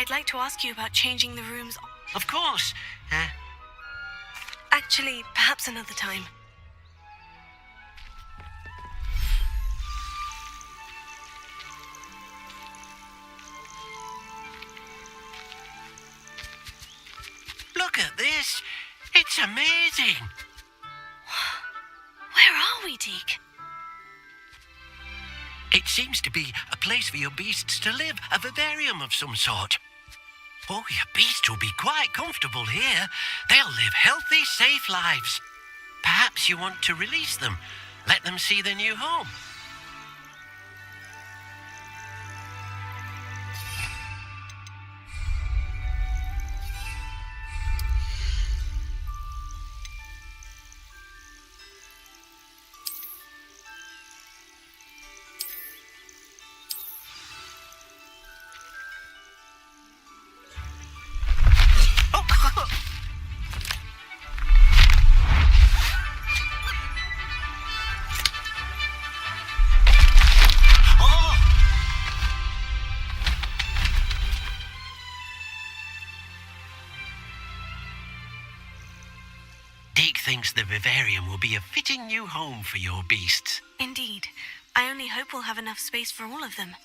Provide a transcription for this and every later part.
I'd like to ask you about changing the rooms. Of course. Actually, perhaps another time. Look at this. It's amazing. Where are we, Deke? It seems to be a place for your beasts to live, a vivarium of some sort. Oh, your beasts will be quite comfortable here. They'll live healthy, safe lives. Perhaps you want to release them, let them see their new home. Deke thinks the vivarium will be a fitting new home for your beasts. Indeed. I only hope we'll have enough space for all of them.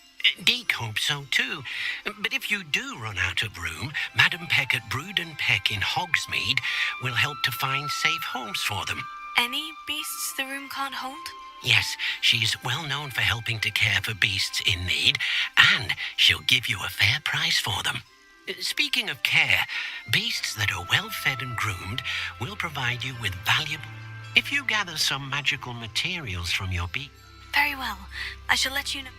Deke hopes so too. But if you do run out of room, Madam Peck at Brood and Peck in Hogsmeade will help to find safe homes for them. Any beasts the room can't hold? Yes, she's well known for helping to care for beasts in need, and she'll give you a fair price for them. Speaking of care, beasts that are well fed and groomed will provide you with valuable... If you gather some magical materials from your beast... Very well. I shall let you know.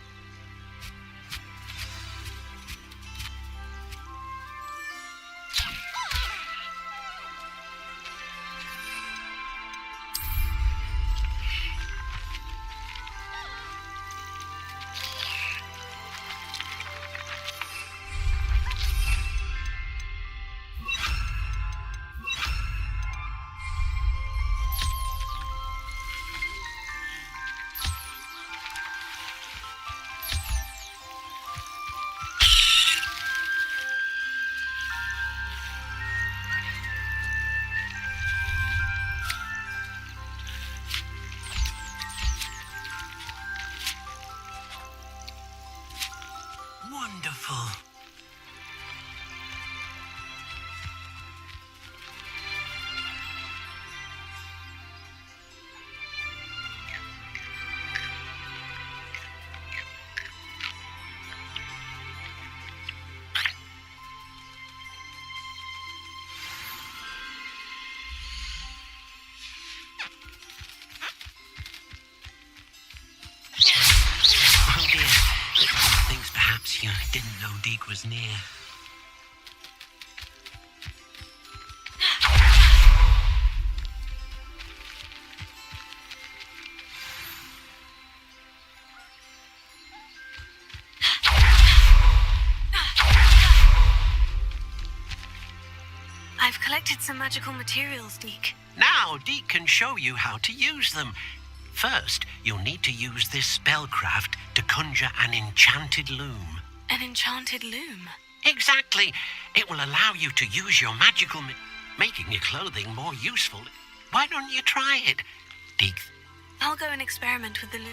Wonderful. Oh dear. Thinks perhaps you didn't know Deke was near. I've collected some magical materials, Deke. Now Deke can show you how to use them. First, you'll need to use this spellcraft to conjure an enchanted loom. An enchanted loom? Exactly. It will allow you to use your magical... making your clothing more useful. Why don't you try it, Deke? I'll go and experiment with the loom.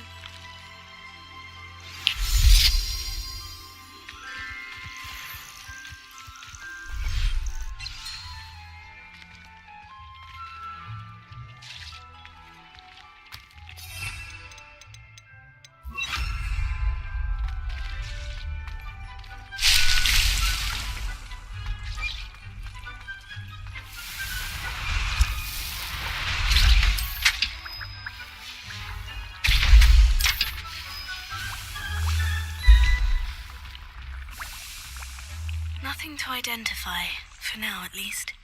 Nothing to identify, for now at least.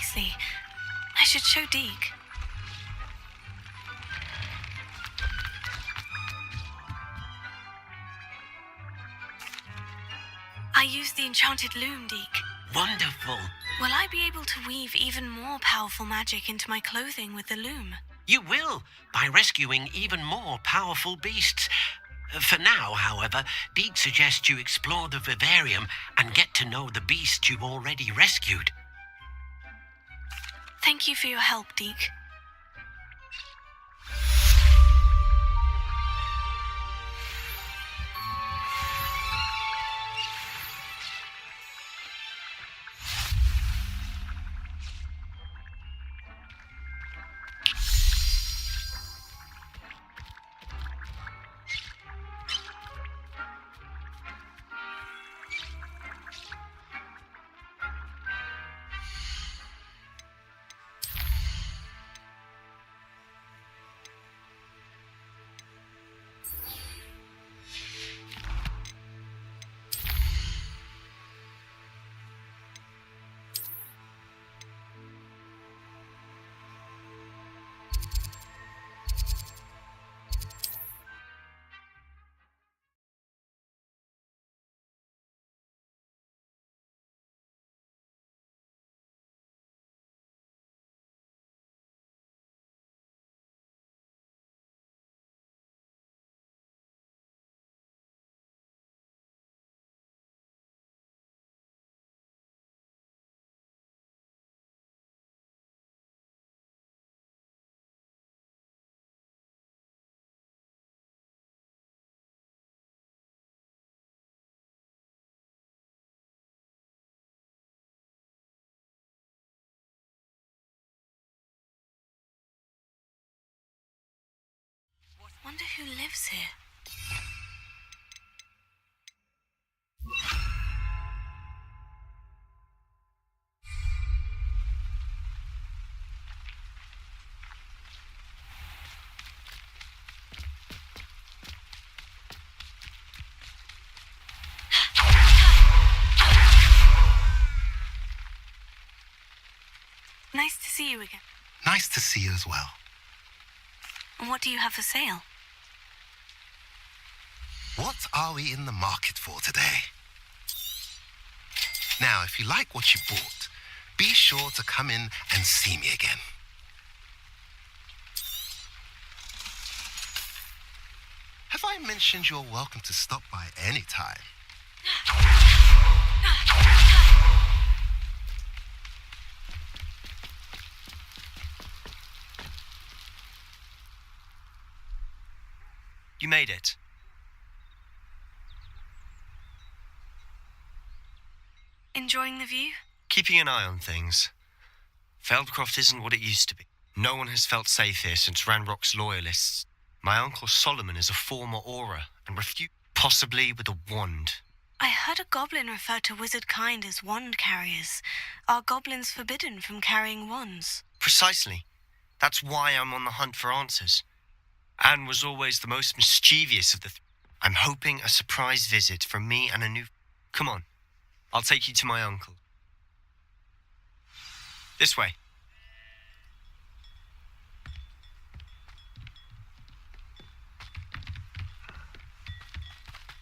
nicely. I should show Deke. I used the enchanted loom, Deke. Wonderful. Will I be able to weave even more powerful magic into my clothing with the loom? You will, by rescuing even more powerful beasts. For now, however, Deke suggests you explore the vivarium and get to know the beasts you've already rescued. Thank you for your help, Deke. Wonder who lives here. Nice to see you again. Nice to see you as well. And what do you have for sale? What are we in the market for today? Now, if you like what you bought, be sure to come in and see me again. Have I mentioned you're welcome to stop by any time? You made it. Enjoying the view? Keeping an eye on things. Feldcroft isn't what it used to be. No one has felt safe here since Ranrock's loyalists. My uncle Solomon is a former Auror and refused, possibly with a wand. I heard a goblin refer to wizard kind as wand carriers. Are goblins forbidden from carrying wands? Precisely. That's why I'm on the hunt for answers. Anne was always the most mischievous of the I'm hoping a surprise visit from me and a new... Come on. I'll take you to my uncle. This way.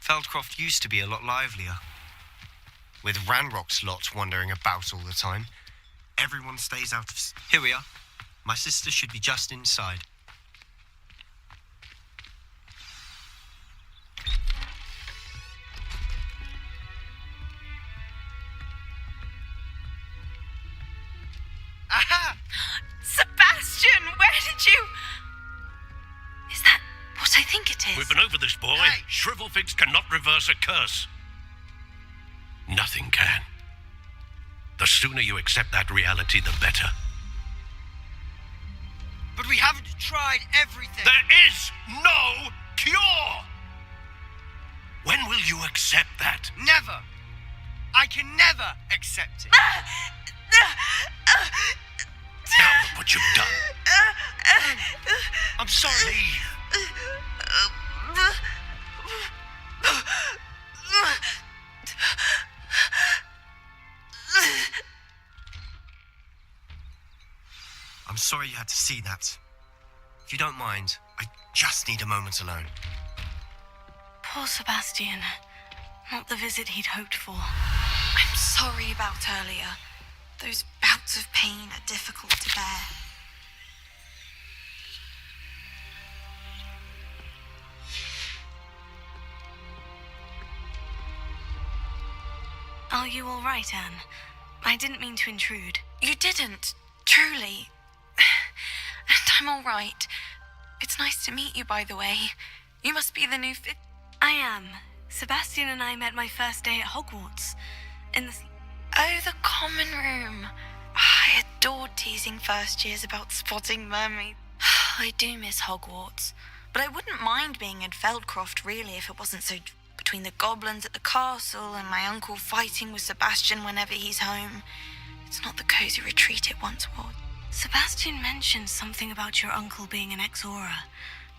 Feldcroft used to be a lot livelier. With Ranrock's lot wandering about all the time. Everyone stays out of... Here we are. My sister should be just inside. Aha! Sebastian, where did you... Is that what I think it is? We've been over this, boy. Hey. Shrivelfigs cannot reverse a curse. Nothing can. The sooner you accept that reality, the better. But we haven't tried everything. There is no cure! When will you accept that? Never. I can never accept it. Now look what you've done. I'm sorry. sorry you had to see that. If you don't mind, I just need a moment alone. Poor Sebastian. Not the visit he'd hoped for. I'm sorry about earlier. Those bouts of pain are difficult to bear. Are you all right, Anne? I didn't mean to intrude. You didn't, truly. And I'm all right. It's nice to meet you, by the way. You must be the new I am. Sebastian and I met my first day at Hogwarts. In the... Oh, the common room. I adored teasing first years about spotting mermaids. I do miss Hogwarts, but I wouldn't mind being in Feldcroft, really, if it wasn't so... Between the goblins at the castle and my uncle fighting with Sebastian whenever he's home. It's not the cosy retreat it once was. Sebastian mentioned something about your uncle being an ex-Auror,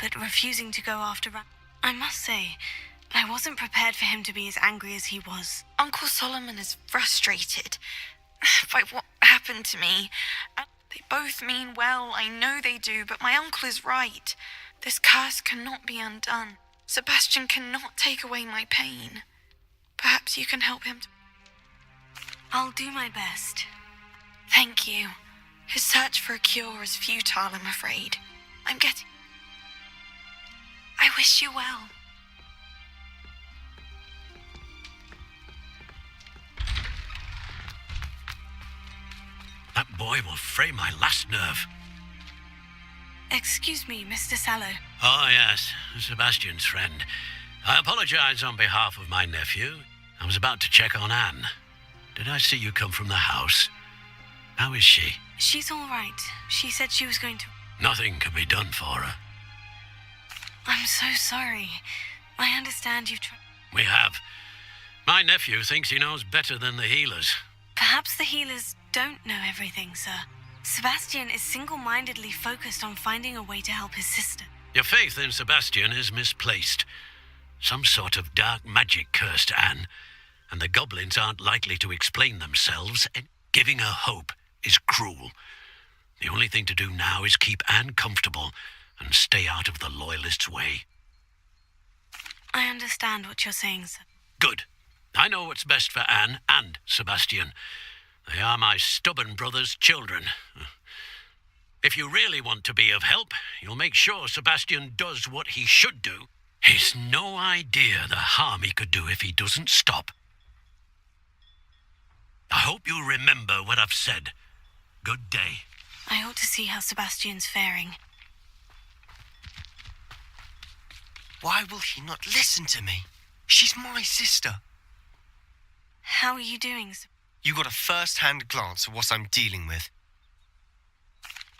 but refusing to go after... I must say, I wasn't prepared for him to be as angry as he was. Uncle Solomon is frustrated by what happened to me. They both mean well, I know they do, but my uncle is right. This curse cannot be undone. Sebastian cannot take away my pain. Perhaps you can help him. I'll do my best. Thank you. His search for a cure is futile, I'm afraid. I wish you well. That boy will fray my last nerve. Excuse me, Mr. Sallow. Oh, yes, Sebastian's friend. I apologize on behalf of my nephew. I was about to check on Anne. Did I see you come from the house? How is she? She's all right. She said she was going to... Nothing can be done for her. I'm so sorry. I understand you've tried... We have. My nephew thinks he knows better than the healers. Perhaps the healers don't know everything, sir. Sebastian is single-mindedly focused on finding a way to help his sister. Your faith in Sebastian is misplaced. Some sort of dark magic cursed Anne, and the goblins aren't likely to explain themselves, and giving her hope is cruel. The only thing to do now is keep Anne comfortable and stay out of the Loyalists' way. I understand what you're saying, sir. Good. I know what's best for Anne and Sebastian. They are my stubborn brother's children. If you really want to be of help, you'll make sure Sebastian does what he should do. He's no idea the harm he could do if he doesn't stop. I hope you remember what I've said. Good day. I ought to see how Sebastian's faring. Why will he not listen to me? She's my sister. How are you doing, sir? You got a first-hand glance at what I'm dealing with.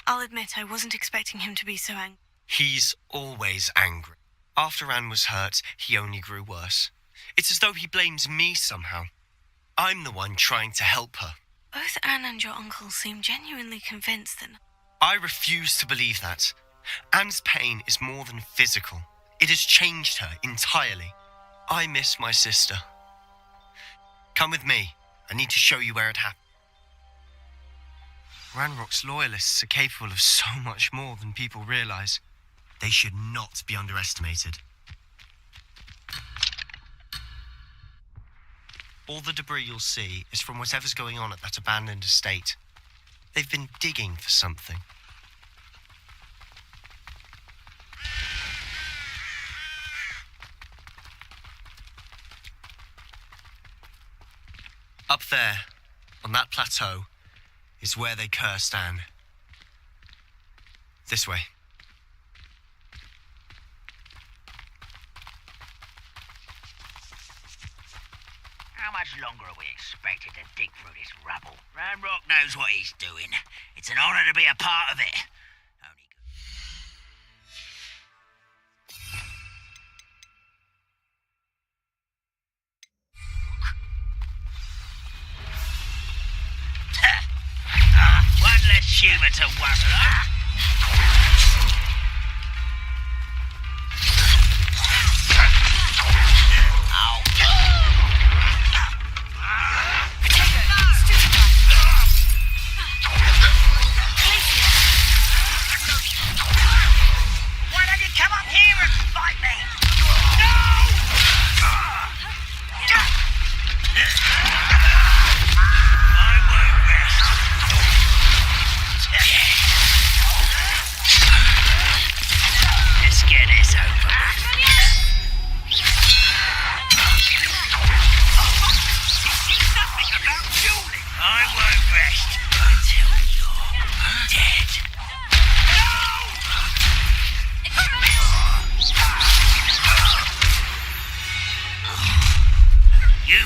I'll admit I wasn't expecting him to be so angry. He's always angry. After Anne was hurt, he only grew worse. It's as though he blames me somehow. I'm the one trying to help her. Both Anne and your uncle seem genuinely convinced that... I refuse to believe that. Anne's pain is more than physical. It has changed her entirely. I miss my sister. Come with me. I need to show you where it happened. Ranrock's Loyalists are capable of so much more than people realize. They should not be underestimated. All the debris you'll see is from whatever's going on at that abandoned estate. They've been digging for something. Up there, on that plateau, is where they cursed Anne. This way. How much longer are we expected to dig through this rubble? Ranrock knows what he's doing. It's an honor to be a part of it. Only one less human to worry about.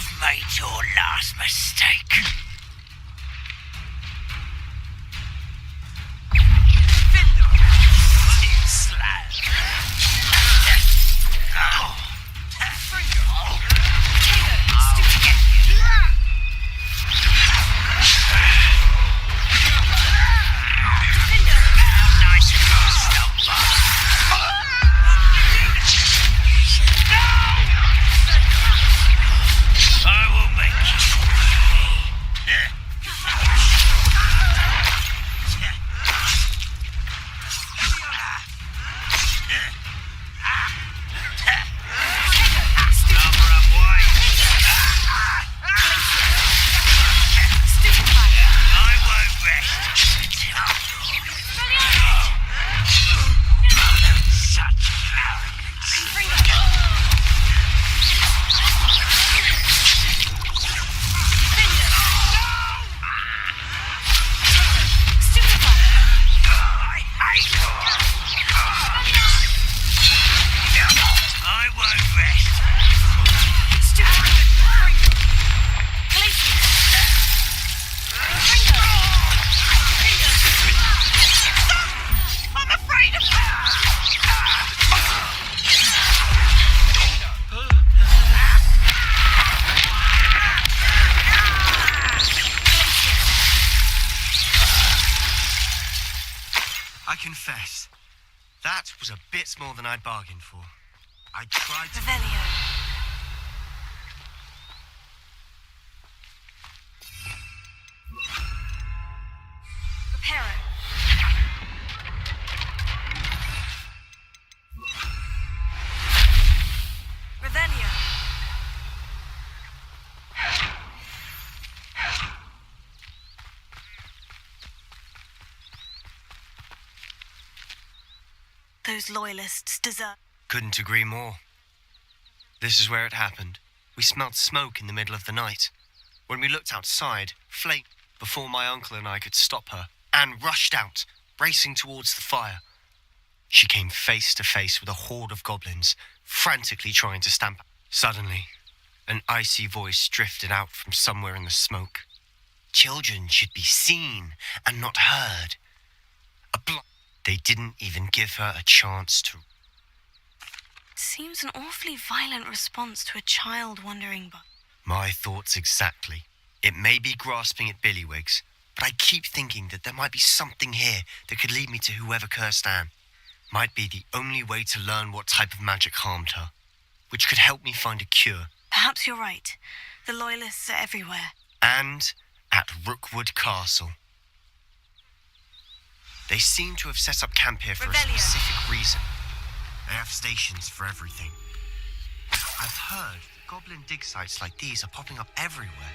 You've made your last mistake. You slag. Nice and I will make I confess, that was a bit more than I'd bargained for. I tried to... Revelio. Reparo. Revelio. Those loyalists deserve... Couldn't agree more. This is where it happened. We smelled smoke in the middle of the night. When we looked outside, flame, before my uncle and I could stop her, Anne rushed out, racing towards the fire. She came face to face with a horde of goblins, frantically trying to stamp. Suddenly, an icy voice drifted out from somewhere in the smoke. Children should be seen and not heard. They didn't even give her a chance to... Seems an awfully violent response to a child wandering by. My thoughts exactly. It may be grasping at Billywigs, but I keep thinking that there might be something here that could lead me to whoever cursed Anne. Might be the only way to learn what type of magic harmed her, which could help me find a cure. Perhaps you're right. The loyalists are everywhere. And at Rookwood Castle. They seem to have set up camp here for a specific reason. They have stations for everything. I've heard that goblin dig sites like these are popping up everywhere.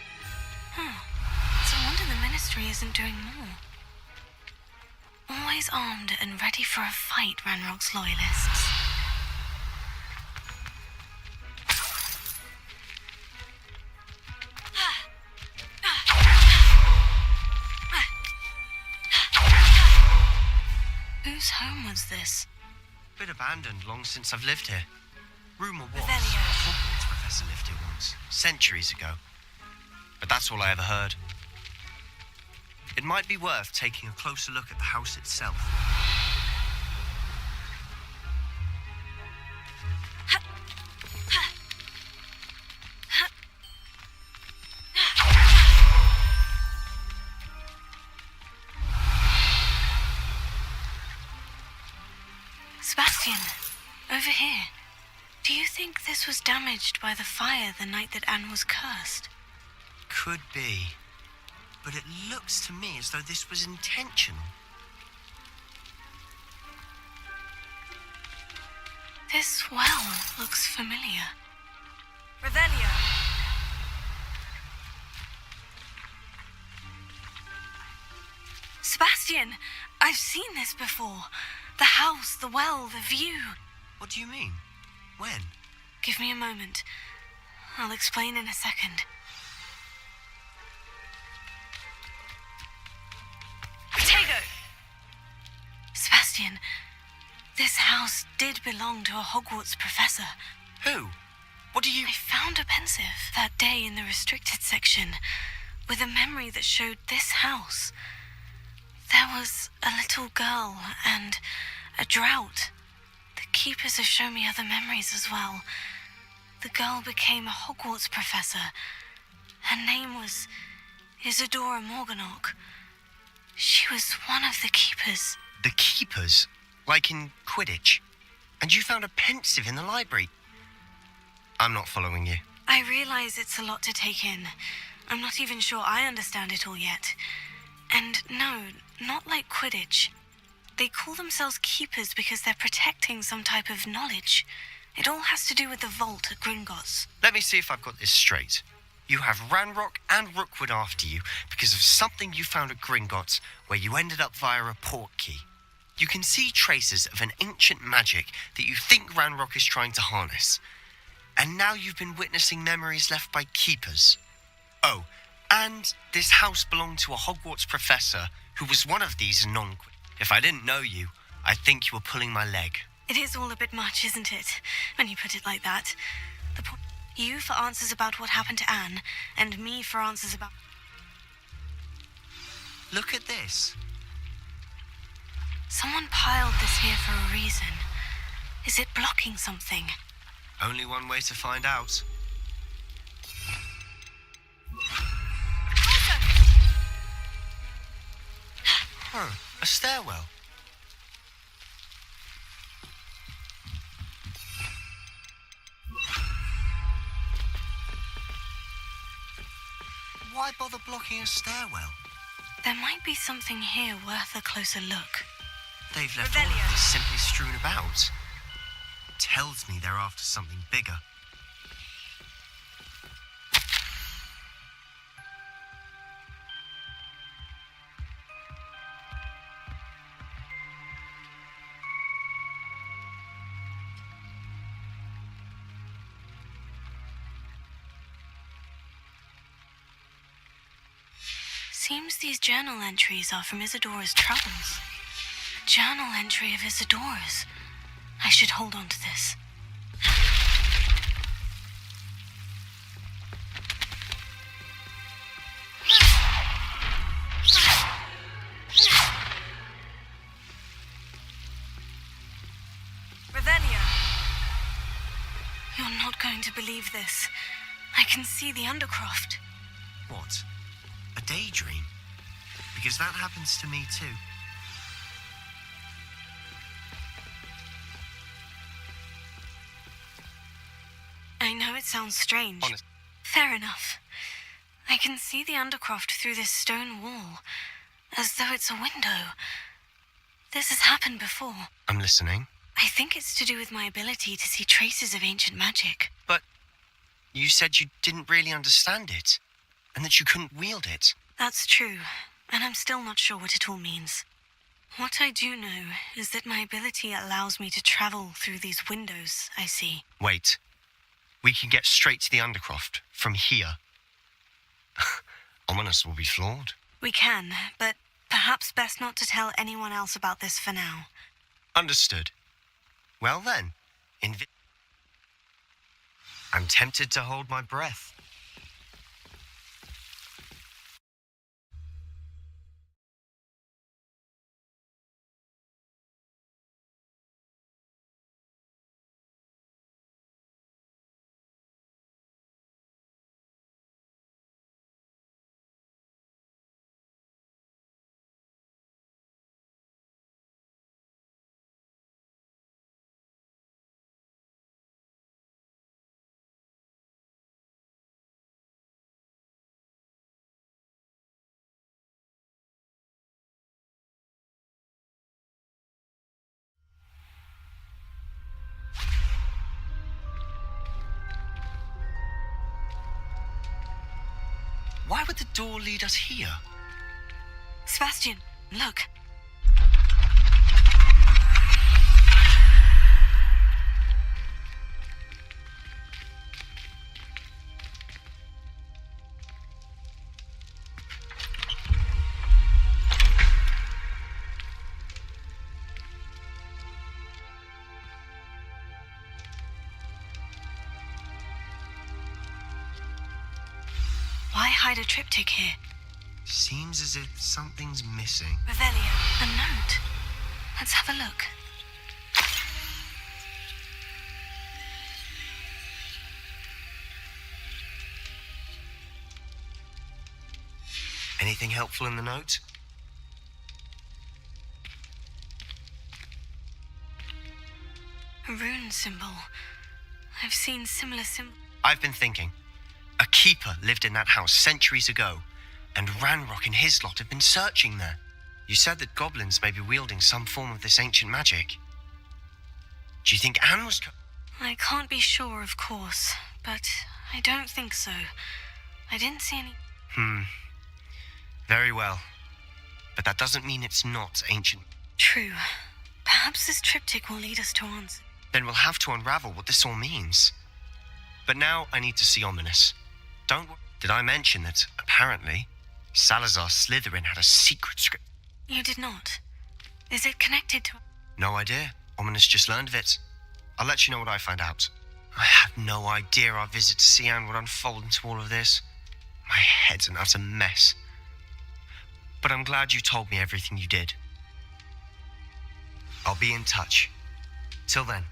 It's a wonder the Ministry isn't doing more. Always armed and ready for a fight, Ranrock's loyalists. Whose home was this? Been abandoned long since I've lived here. Rumour was a Revelio. Hogwarts professor lived here once, centuries ago. But that's all I ever heard. It might be worth taking a closer look at the house itself. Sebastian, over here. Do you think this was damaged by the fire the night that Anne was cursed? Could be. But it looks to me as though this was intentional. This well looks familiar. Revelio. Sebastian, I've seen this before. The house, the well, the view. What do you mean? When? Give me a moment. I'll explain in a second. Potato! Sebastian, this house did belong to a Hogwarts professor. Who? What do you... I found a pensive that day in the restricted section with a memory that showed this house. There was a little girl and a drought. The keepers have shown me other memories as well. The girl became a Hogwarts professor. Her name was Isadora Morganach. She was one of the keepers. The keepers? Like in Quidditch? And you found a pensive in the library? I'm not following you. I realize it's a lot to take in. I'm not even sure I understand it all yet. And no, not like Quidditch. They call themselves keepers because they're protecting some type of knowledge. It all has to do with the vault at Gringotts. Let me see if I've got this straight. You have Ranrock and Rookwood after you because of something you found at Gringotts where you ended up via a port key. You can see traces of an ancient magic that you think Ranrock is trying to harness. And now you've been witnessing memories left by keepers. Oh, and this house belonged to a Hogwarts professor who was one of these non-Quidditch. If I didn't know you, I'd think you were pulling my leg. It is all a bit much, isn't it, when you put it like that? You for answers about what happened to Anne, and me for answers about... Look at this. Someone piled this here for a reason. Is it blocking something? Only one way to find out. A stairwell. Why bother blocking a stairwell? There might be something here worth a closer look. They've left all of this simply strewn about. Tells me they're after something bigger. Seems these journal entries are from Isadora's travels. A journal entry of Isadora's. I should hold on to this. Revelia! You're not going to believe this. I can see the Undercroft. What? A daydream? Because that happens to me too. I know it sounds strange. Honest. Fair enough. I can see the Undercroft through this stone wall, as though it's a window. This has happened before. I'm listening. I think it's to do with my ability to see traces of ancient magic. But you said you didn't really understand it, and that you couldn't wield it. That's true, and I'm still not sure what it all means. What I do know is that my ability allows me to travel through these windows I see. Wait. We can get straight to the Undercroft from here. Ominous will be flawed. We can, but perhaps best not to tell anyone else about this for now. Understood. Well then, I'm tempted to hold my breath. Why would the door lead us here? Sebastian, look. Why hide a triptych here? Seems as if something's missing. Revelio. A note. Let's have a look. Anything helpful in the note? A rune symbol. I've seen similar symbols. I've been thinking. A keeper lived in that house centuries ago, and Ranrock and his lot have been searching there. You said that goblins may be wielding some form of this ancient magic. Do you think Anne was... I can't be sure, of course, but I don't think so. I didn't see any... Very well. But that doesn't mean it's not ancient. True. Perhaps this triptych will lead us to answers. Then we'll have to unravel what this all means. But now I need to see Ominous. Don't worry. Did I mention that, apparently, Salazar Slytherin had a secret script? You did not. Is it connected to... No idea. Ominous just learned of it. I'll let you know what I find out. I had no idea our visit to Cian would unfold into all of this. My head's an utter mess. But I'm glad you told me everything you did. I'll be in touch. Till then.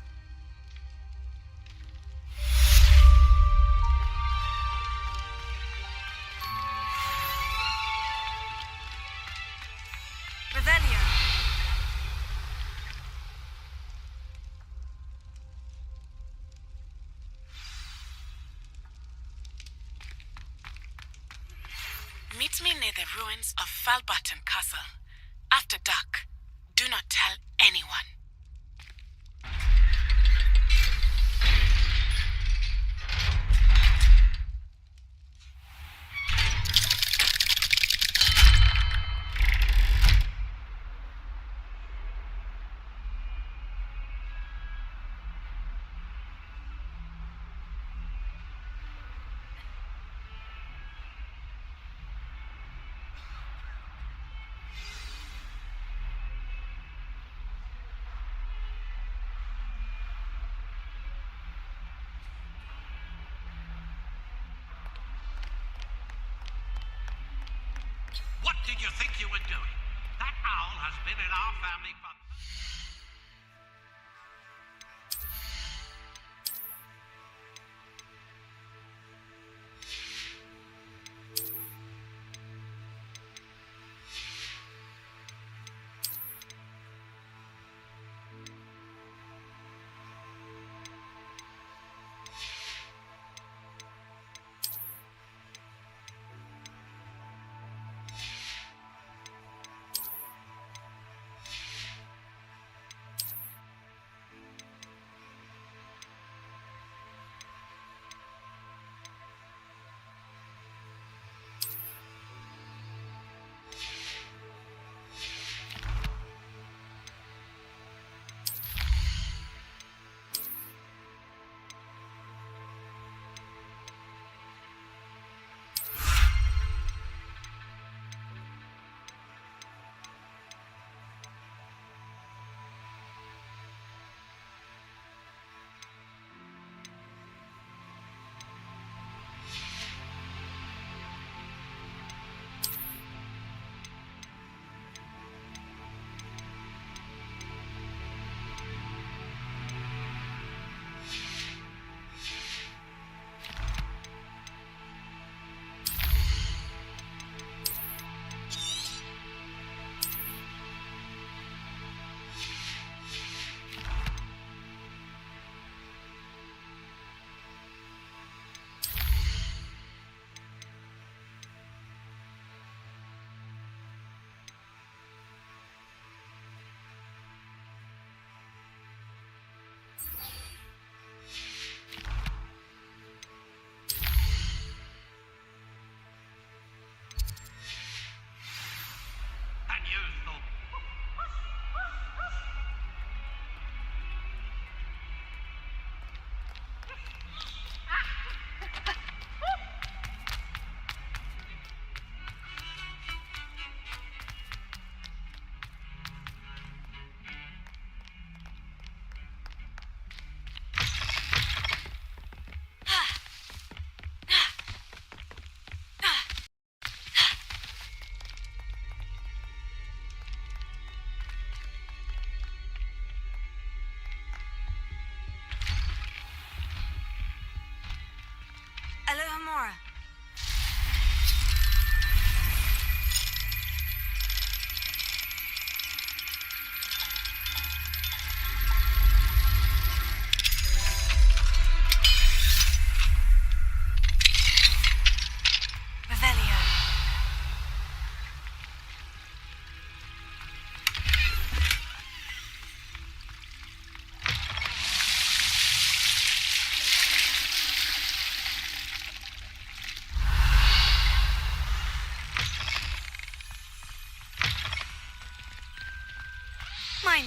Revelio. Meet me near the ruins of Falbaton Castle. After dark. Do not tell anyone. What did you think you were doing? That owl has been in our family for...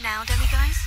now, Demi guys?